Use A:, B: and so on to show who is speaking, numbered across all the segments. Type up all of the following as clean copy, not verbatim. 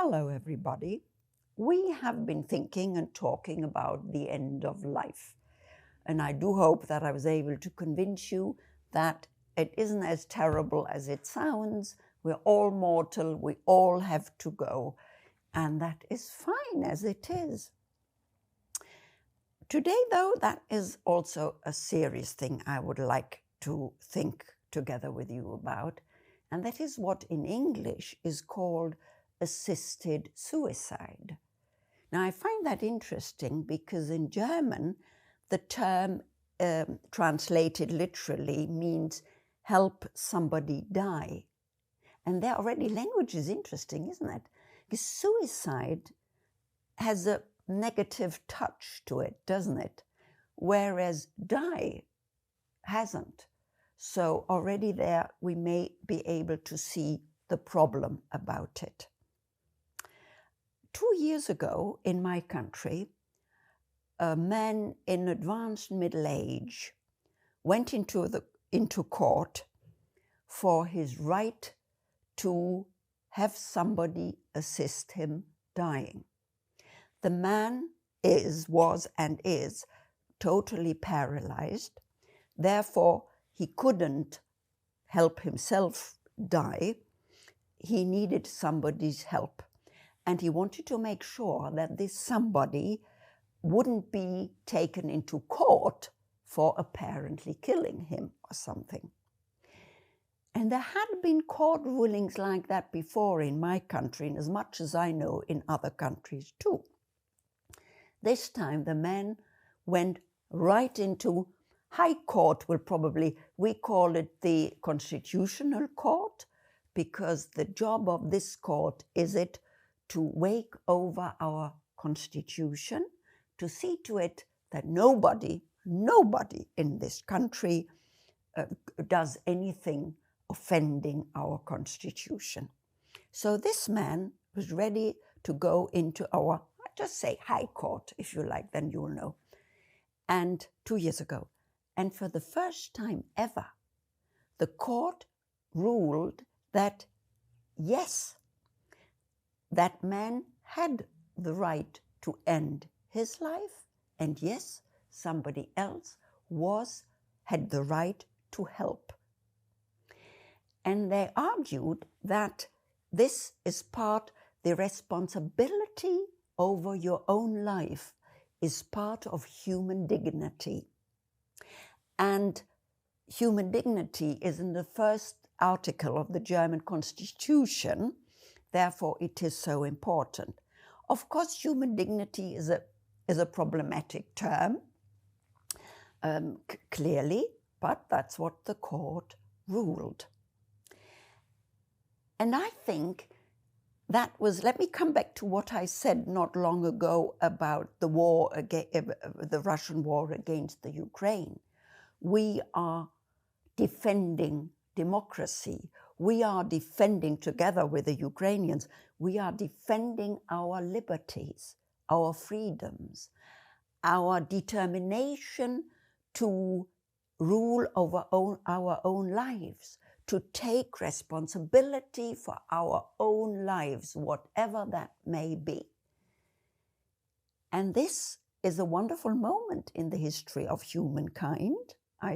A: Hello, everybody. We have been thinking and talking about the end of life. And I do hope that I was able to convince you that it isn't as terrible as it sounds. We're all mortal. We all have to go. And that is fine as it is. Today, though, that is also a serious thing I would like to think together with you about. And that is what in English is called assisted suicide. Now, I find that interesting because in German, the term translated literally means help somebody die. And there already language is interesting, isn't it? Because suicide has a negative touch to it, doesn't it? Whereas die hasn't. So already there we may be able to see the problem about it. 2 years ago in my country, a man in advanced middle age went into court for his right to have somebody assist him dying. The man was totally paralyzed. Therefore, he couldn't help himself die. He needed somebody's help. And he wanted to make sure that this somebody wouldn't be taken into court for apparently killing him or something. And there had been court rulings like that before in my country, and as much as I know, in other countries too. This time the man went right into High Court. We call it the Constitutional Court, because the job of this court is it to wake over our Constitution, to see to it that nobody in this country does anything offending our Constitution. So this man was ready to go into our, just say High Court, if you like, then you'll know. And 2 years ago. And for the first time ever, the court ruled that, yes, that man had the right to end his life, and yes, somebody else had the right to help. And they argued that this is the responsibility over your own life is part of human dignity. And human dignity is in the first article of the German Constitution, therefore it is so important. Of course, human dignity is a problematic term, clearly, but that's what the court ruled. And I think that was, let me come back to what I said not long ago about the Russian war against the Ukraine. We are defending democracy. We are defending, together with the Ukrainians, we are defending our liberties, our freedoms, our determination to rule over our own lives, to take responsibility for our own lives, whatever that may be. And this is a wonderful moment in the history of humankind. I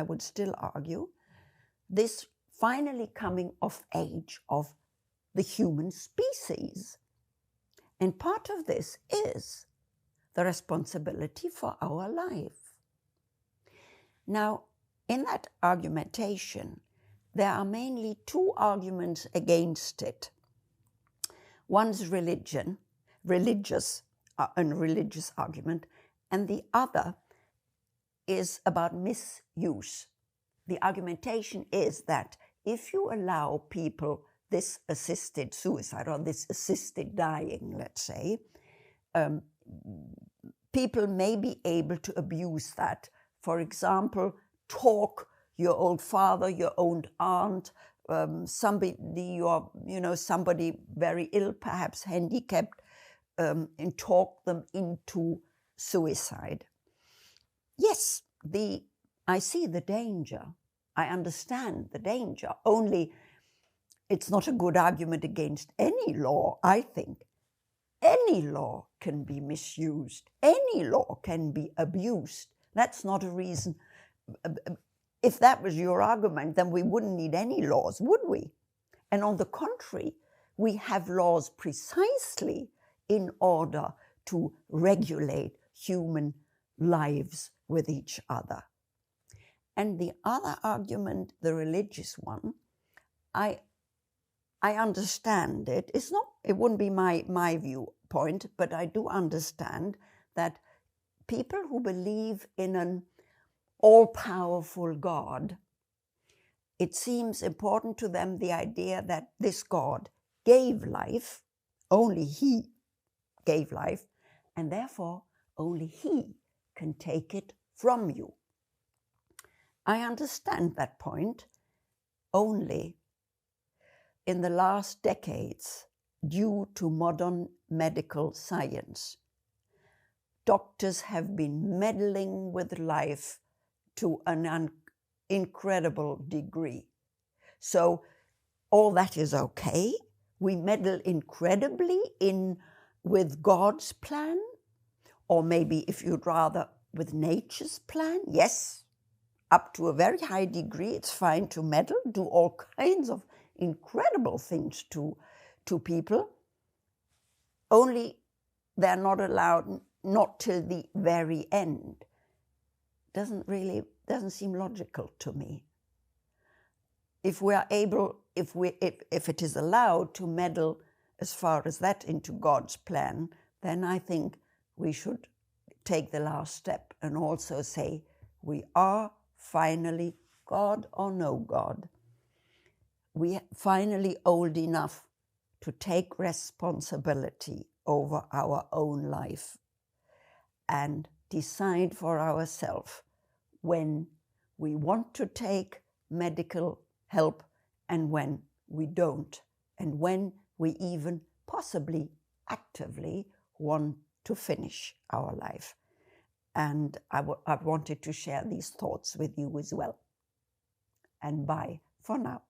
A: would still argue, this finally coming of age of the human species. And part of this is the responsibility for our life. Now, in that argumentation, there are mainly two arguments against it. One's religious argument, and the other is about misuse. The argumentation is that if you allow people this assisted suicide or this assisted dying, let's say, people may be able to abuse that. For example, talk your old father, your old aunt, somebody very ill, perhaps handicapped, and talk them into suicide. Yes, I see the danger. I understand the danger. Only it's not a good argument against any law, I think. Any law can be misused. Any law can be abused. That's not a reason. If that was your argument, then we wouldn't need any laws, would we? And on the contrary, we have laws precisely in order to regulate human lives with each other. And the other argument, the religious one, I understand it. It wouldn't be my viewpoint, but I do understand that people who believe in an all-powerful God, it seems important to them, the idea that this God gave life, only He gave life, and therefore only He can take it from you. I understand that point. Only in the last decades, due to modern medical science, doctors have been meddling with life to an incredible degree. So all that is okay. We meddle incredibly with God's plan, or maybe, if you'd rather, with nature's plan. Yes, up to a very high degree, it's fine to meddle, do all kinds of incredible things to people. Only they're not allowed, not till the very end. Doesn't seem logical to me. If we are able, if it is allowed to meddle as far as that into God's plan, then I think we should take the last step and also say we are finally, God or no God, we are finally old enough to take responsibility over our own life and decide for ourselves when we want to take medical help and when we don't, and when we even possibly actively want to finish our life. And I wanted to share these thoughts with you as well. And bye for now.